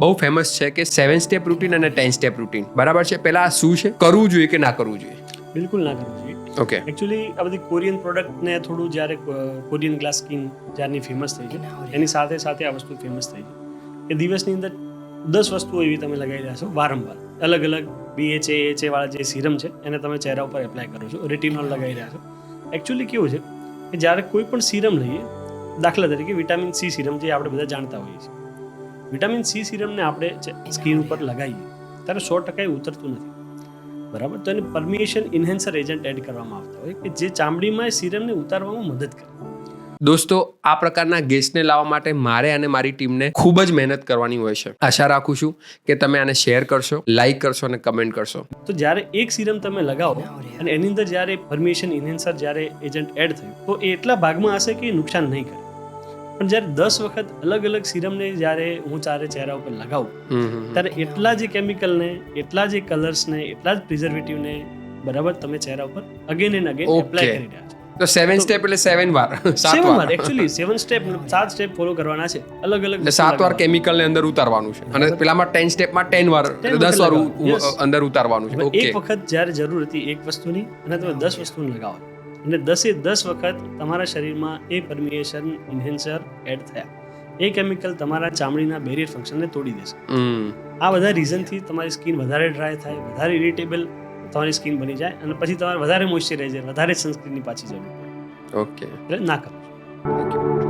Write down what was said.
બહુ ફેમસ છે કે 7 સ્ટેપ રૂટીન અને 10 સ્ટેપ રૂટીન, બરાબર છે? પહેલા આ શું છે, કરવું જોઈએ કે ના કરવું જોઈએ? બિલકુલ ના કરવું જોઈએ. ઓકે. એકચ્યુઅલી આ બધી કોરિયન પ્રોડક્ટને થોડું જ્યારે કોરિયન ગ્લાસ સ્કિન જ્યારની ફેમસ થઈ છે એની સાથે સાથે આ વસ્તુ ફેમસ થઈ છે કે દિવસની અંદર 10 વસ્તુઓ એવી તમે લગાવી રહ્યા છો વારંવાર, અલગ અલગ BHA AHA વાળા જે સિરમ છે એને તમે ચહેરા ઉપર એપ્લાય કરો છો, રેટિનોલ લગાવી રહ્યા છો. એકચ્યુઅલી કેવું છે કે જ્યારે કોઈ પણ સિરમ લઈએ, દાખલા તરીકે વિટામિન C સિરમ જે આપણે બધા જાણતા હોઈએ છીએ, વિટામિન C સિરમને આપણે સ્કિન ઉપર લગાવીએ ત્યારે 100% ઉતરતું નથી, બરાબર? તો એને પરમિએશન ઇન્હેન્સર એજન્ટ એડ કરવામાં આવતા હોય કે જે ચામડીમાં એ સિરમને ઉતારવામાં મદદ કરે. દોસ્તો, આ પ્રકારના ગેસ્ટને લાવવા માટે મારે અને મારી ટીમને ખૂબ જ મહેનત કરવાની હોય છે. આશા રાખું છું કે તમે આને શેર કરશો, લાઈક કરશો અને કમેન્ટ કરશો. તો જ્યારે એક સિરમ તમે લગાવો અને એની અંદર જ્યારે પરમિએશન ઇન્હેન્સર જ્યારે એજન્ટ એડ થયું તો એ એટલા ભાગમાં હશે કે એ નુકસાન નહીં કરે. પણ જ્યારે 10 વખત અલગ અલગ સિરમને જ્યારે હું ચહેરા ઉપર લગાવું ત્યારે એટલા જ કેમિકલને, એટલા જ કલર્સને, એટલા જ પ્રિઝર્વેટિવને બરાબર તમે ચહેરા ઉપર અગેન એન્ડ અગેન એપ્લાય કરી રહ્યા છો. તો 7 સ્ટેપ એટલે 7 વાર, 7 વાર. એકચ્યુઅલી 7 સ્ટેપ ફોલો કરવાના છે, અલગ અલગ એટલે 7 વાર કેમિકલ ને અંદર ઉતારવાનું છે અને પેલામાં 10 સ્ટેપમાં 10 વાર, 10 વાર અંદર ઉતારવાનું છે. ઓકે. એક વખત જ્યારે જરૂર હતી એક વસ્તુની અને તમે 10 વસ્તુને લગાવો અને 10 વખત તમારા શરીરમાં એ પરમિએશન ઇન્હેન્સર એડ થયા, એ કેમિકલ તમારા ચામડીના બેરિયર ફંક્શનને તોડી દેશે. આ બધા રીઝનથી તમારી સ્કિન વધારે ડ્રાય થાય, વધારે ઇરિટેબલ તમારી સ્કિન બની જાય અને પછી તમારે વધારે મોઇશ્ચરાઇઝર, વધારે સનસ્ક્રીનની પાછી જરૂર પડે. ઓકે. એટલે ના કરો. Thank you.